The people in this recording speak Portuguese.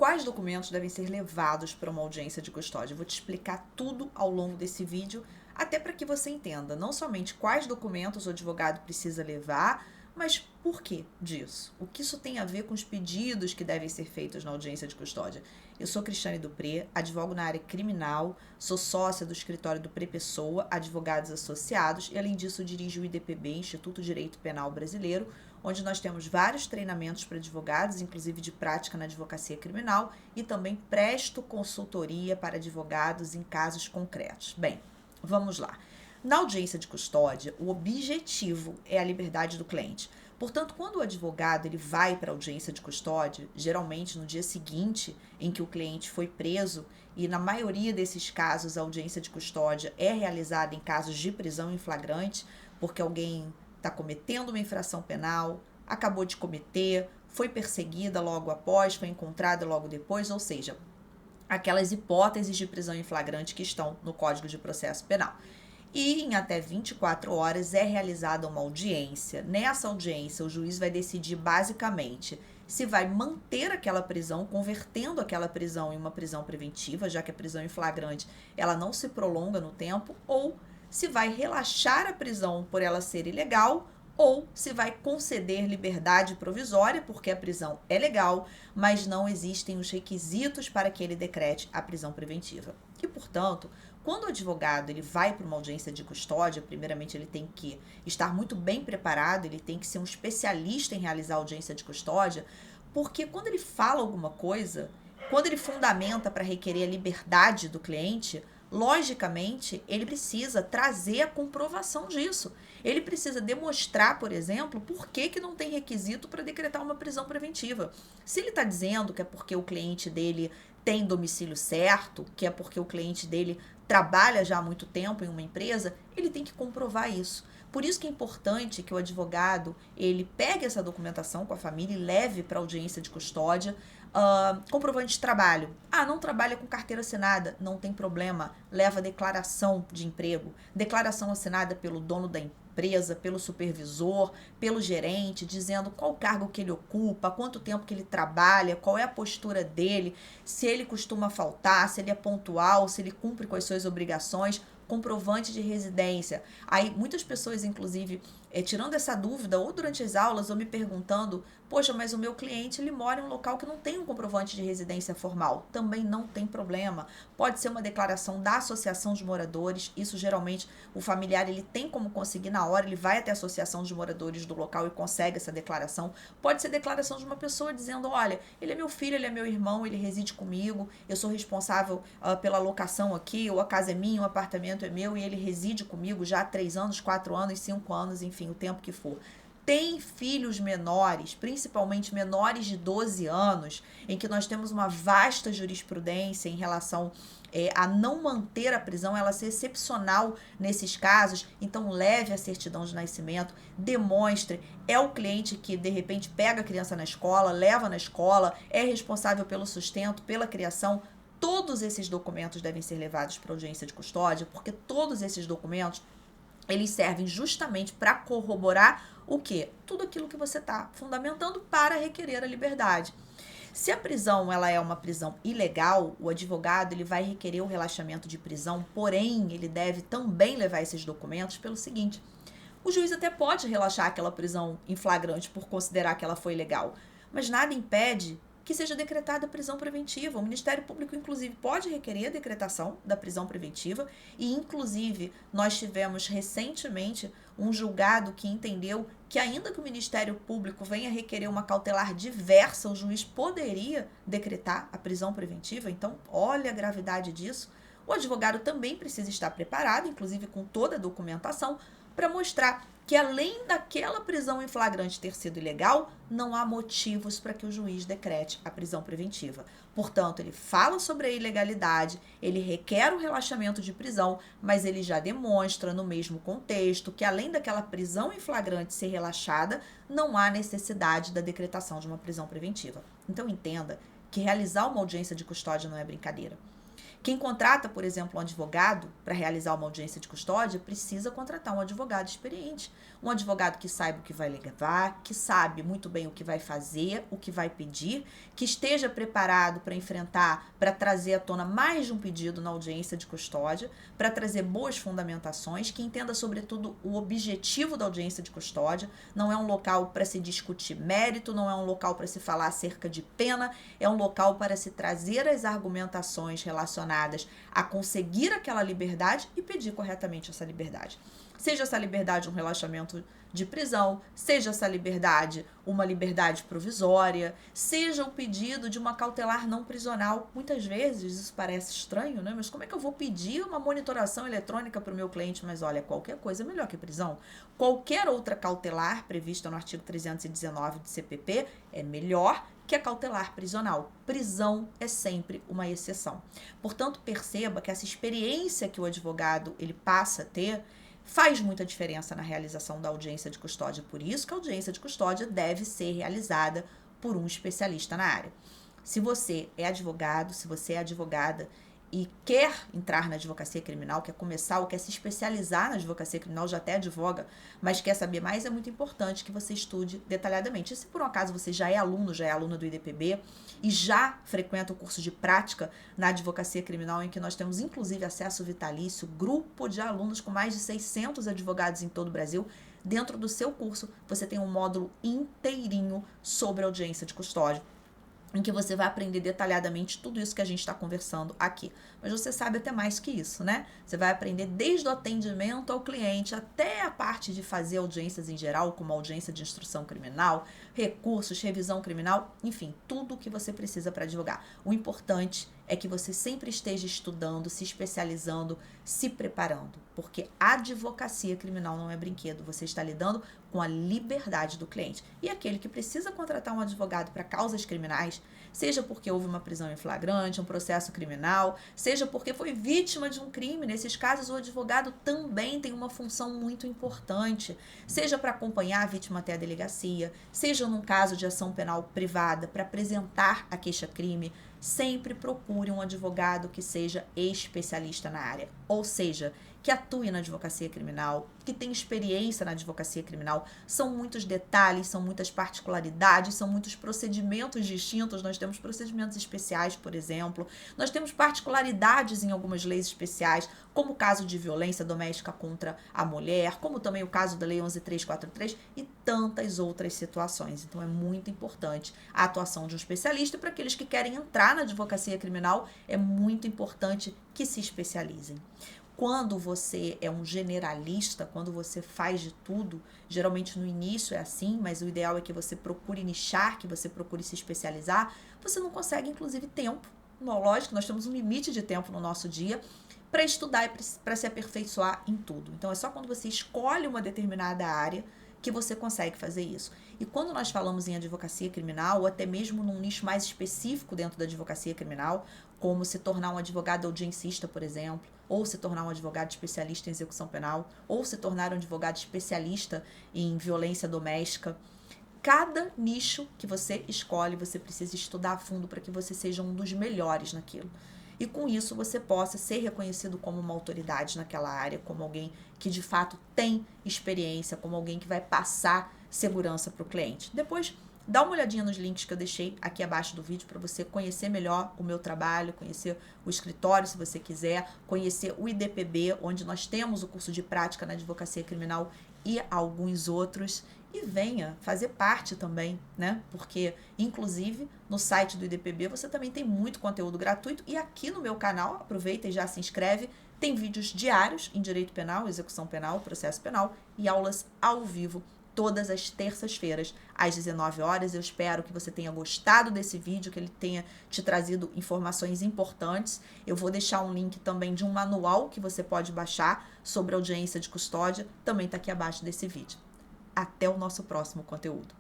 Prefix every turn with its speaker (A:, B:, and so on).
A: quais documentos devem ser levados para uma audiência de custódia. Eu vou te explicar tudo ao longo desse vídeo, até para que você entenda não somente quais documentos o advogado precisa levar, mas por que disso? O que isso tem a ver com os pedidos que devem ser feitos na audiência de custódia? Eu sou Cristiane Dupré, advogo na área criminal, sou sócia do escritório do Prepessoa, Advogados Associados, e além disso dirijo o IDPB, Instituto de Direito Penal Brasileiro, onde nós temos vários treinamentos para advogados, inclusive de prática na advocacia criminal, e também presto consultoria para advogados em casos concretos. Bem, vamos lá. Na audiência de custódia, o objetivo é a liberdade do cliente. Portanto, quando o advogado ele vai para a audiência de custódia, geralmente no dia seguinte em que o cliente foi preso, e na maioria desses casos a audiência de custódia é realizada em casos de prisão em flagrante, porque alguém está cometendo uma infração penal, acabou de cometer, foi perseguida logo após, foi encontrada logo depois, ou seja, aquelas hipóteses de prisão em flagrante que estão no Código de Processo Penal. E em até 24 horas é realizada uma audiência. Nessa audiência, o juiz vai decidir basicamente se vai manter aquela prisão, convertendo aquela prisão em uma prisão preventiva, já que a prisão em flagrante ela não se prolonga no tempo, ou se vai relaxar a prisão por ela ser ilegal, ou se vai conceder liberdade provisória, porque a prisão é legal, mas não existem os requisitos para que ele decrete a prisão preventiva. E, portanto, quando o advogado ele vai para uma audiência de custódia, primeiramente ele tem que estar muito bem preparado, ele tem que ser um especialista em realizar audiência de custódia, porque quando ele fala alguma coisa, quando ele fundamenta para requerer a liberdade do cliente, logicamente, ele precisa trazer a comprovação disso. Ele precisa demonstrar, por exemplo, por que não tem requisito para decretar uma prisão preventiva. Se ele está dizendo que é porque o cliente dele tem domicílio certo, que é porque o cliente dele trabalha já há muito tempo em uma empresa, ele tem que comprovar isso. Por isso que é importante que o advogado ele pegue essa documentação com a família e leve para a audiência de custódia. Comprovante de trabalho. Não trabalha com carteira assinada, não tem problema, leva declaração de emprego, declaração assinada pelo dono da empresa, pelo supervisor, pelo gerente, dizendo qual cargo que ele ocupa, quanto tempo que ele trabalha, qual é a postura dele, se ele costuma faltar, se ele é pontual, se ele cumpre com as suas obrigações, comprovante de residência. Aí muitas pessoas, inclusive, tirando essa dúvida, ou durante as aulas, ou me perguntando, poxa, mas o meu cliente, ele mora em um local que não tem um comprovante de residência formal. Também não tem problema. Pode ser uma declaração da associação de moradores, isso geralmente o familiar, ele tem como conseguir na hora, ele vai até a associação de moradores do local e consegue essa declaração. Pode ser declaração de uma pessoa dizendo, olha, ele é meu filho, ele é meu irmão, ele reside comigo, eu sou responsável pela locação aqui, ou a casa é minha, o apartamento é meu e ele reside comigo já há 3 anos, 4 anos, 5 anos, enfim, o tempo que for. Tem filhos menores, principalmente menores de 12 anos, em que nós temos uma vasta jurisprudência em relação a não manter a prisão, ela ser excepcional nesses casos, então leve a certidão de nascimento, demonstre, é o cliente que de repente pega a criança na escola, leva na escola, é responsável pelo sustento, pela criação. Todos esses documentos devem ser levados para audiência de custódia, porque todos esses documentos eles servem justamente para corroborar o quê? Tudo aquilo que você está fundamentando para requerer a liberdade. Se a prisão ela é uma prisão ilegal, o advogado ele vai requerer o relaxamento de prisão, porém ele deve também levar esses documentos pelo seguinte: o juiz até pode relaxar aquela prisão em flagrante por considerar que ela foi ilegal, mas nada impede que seja decretada a prisão preventiva. O Ministério Público, inclusive, pode requerer a decretação da prisão preventiva e, inclusive, nós tivemos recentemente um julgado que entendeu que, ainda que o Ministério Público venha requerer uma cautelar diversa, o juiz poderia decretar a prisão preventiva. Então, olha a gravidade disso. O advogado também precisa estar preparado, inclusive com toda a documentação, para mostrar que além daquela prisão em flagrante ter sido ilegal, não há motivos para que o juiz decrete a prisão preventiva. Portanto, ele fala sobre a ilegalidade, ele requer o relaxamento de prisão, mas ele já demonstra no mesmo contexto que além daquela prisão em flagrante ser relaxada, não há necessidade da decretação de uma prisão preventiva. Então, entenda que realizar uma audiência de custódia não é brincadeira. Quem contrata, por exemplo, um advogado para realizar uma audiência de custódia, precisa contratar um advogado experiente. Um advogado que saiba o que vai levar, que sabe muito bem o que vai fazer, o que vai pedir, que esteja preparado para enfrentar, para trazer à tona mais de um pedido na audiência de custódia, para trazer boas fundamentações, que entenda, sobretudo, o objetivo da audiência de custódia. Não é um local para se discutir mérito, não é um local para se falar acerca de pena, é um local para se trazer as argumentações relacionadas a conseguir aquela liberdade e pedir corretamente essa liberdade. Seja essa liberdade um relaxamento de prisão, seja essa liberdade uma liberdade provisória, seja o pedido de uma cautelar não prisional. Muitas vezes isso parece estranho, né? Mas como é que eu vou pedir uma monitoração eletrônica para o meu cliente? Mas olha, qualquer coisa é melhor que prisão. Qualquer outra cautelar prevista no artigo 319 do CPP é melhor que a cautelar prisional. Prisão é sempre uma exceção. Portanto, perceba que essa experiência que o advogado ele passa a ter faz muita diferença na realização da audiência de custódia. Por isso que a audiência de custódia deve ser realizada por um especialista na área. Se você é advogado, se você é advogada e quer entrar na advocacia criminal, quer começar ou quer se especializar na advocacia criminal, já até advoga, mas quer saber mais, é muito importante que você estude detalhadamente. E se por um acaso você já é aluna do IDPB e já frequenta o curso de prática na advocacia criminal, em que nós temos inclusive acesso vitalício, grupo de alunos com mais de 600 advogados em todo o Brasil, dentro do seu curso você tem um módulo inteirinho sobre audiência de custódia, em que você vai aprender detalhadamente tudo isso que a gente está conversando aqui. Mas você sabe até mais que isso, né? Você vai aprender desde o atendimento ao cliente até a parte de fazer audiências em geral, como audiência de instrução criminal, recursos, revisão criminal, enfim, tudo o que você precisa para advogar. O importante é que você sempre esteja estudando, se especializando, se preparando, porque a advocacia criminal não é brinquedo, você está lidando com a liberdade do cliente. E aquele que precisa contratar um advogado para causas criminais, seja porque houve uma prisão em flagrante, um processo criminal, seja porque foi vítima de um crime, nesses casos o advogado também tem uma função muito importante, seja para acompanhar a vítima até a delegacia, seja num caso de ação penal privada, para apresentar a queixa-crime. Sempre procure um advogado que seja especialista na área, ou seja, que atue na advocacia criminal, que tenha experiência na advocacia criminal. São muitos detalhes, são muitas particularidades, são muitos procedimentos distintos. Nós temos procedimentos especiais, por exemplo. Nós temos particularidades em algumas leis especiais, como o caso de violência doméstica contra a mulher, como também o caso da Lei 11.343 e tantas outras situações. Então, é muito importante a atuação de um especialista. E para aqueles que querem entrar na advocacia criminal, é muito importante que se especializem. Quando você é um generalista, quando você faz de tudo, geralmente no início é assim, mas o ideal é que você procure nichar, que você procure se especializar, você não consegue, inclusive, tempo. Lógico, nós temos um limite de tempo no nosso dia para estudar e para se aperfeiçoar em tudo. Então, é só quando você escolhe uma determinada área que você consegue fazer isso. E quando nós falamos em advocacia criminal, ou até mesmo num nicho mais específico dentro da advocacia criminal, como se tornar um advogado audiencista, por exemplo, ou se tornar um advogado especialista em execução penal, ou se tornar um advogado especialista em violência doméstica. Cada nicho que você escolhe, você precisa estudar a fundo para que você seja um dos melhores naquilo. E com isso você possa ser reconhecido como uma autoridade naquela área, como alguém que de fato tem experiência, como alguém que vai passar segurança para o cliente. Depois, dá uma olhadinha nos links que eu deixei aqui abaixo do vídeo para você conhecer melhor o meu trabalho, conhecer o escritório, se você quiser, conhecer o IDPB, onde nós temos o curso de prática na advocacia criminal e alguns outros. E venha fazer parte também, né? Porque, inclusive, no site do IDPB você também tem muito conteúdo gratuito. E aqui no meu canal, aproveita e já se inscreve, tem vídeos diários em direito penal, execução penal, processo penal e aulas ao vivo todas as terças-feiras, às 19 horas. Eu espero que você tenha gostado desse vídeo, que ele tenha te trazido informações importantes. Eu vou deixar um link também de um manual que você pode baixar sobre audiência de custódia, também está aqui abaixo desse vídeo. Até o nosso próximo conteúdo.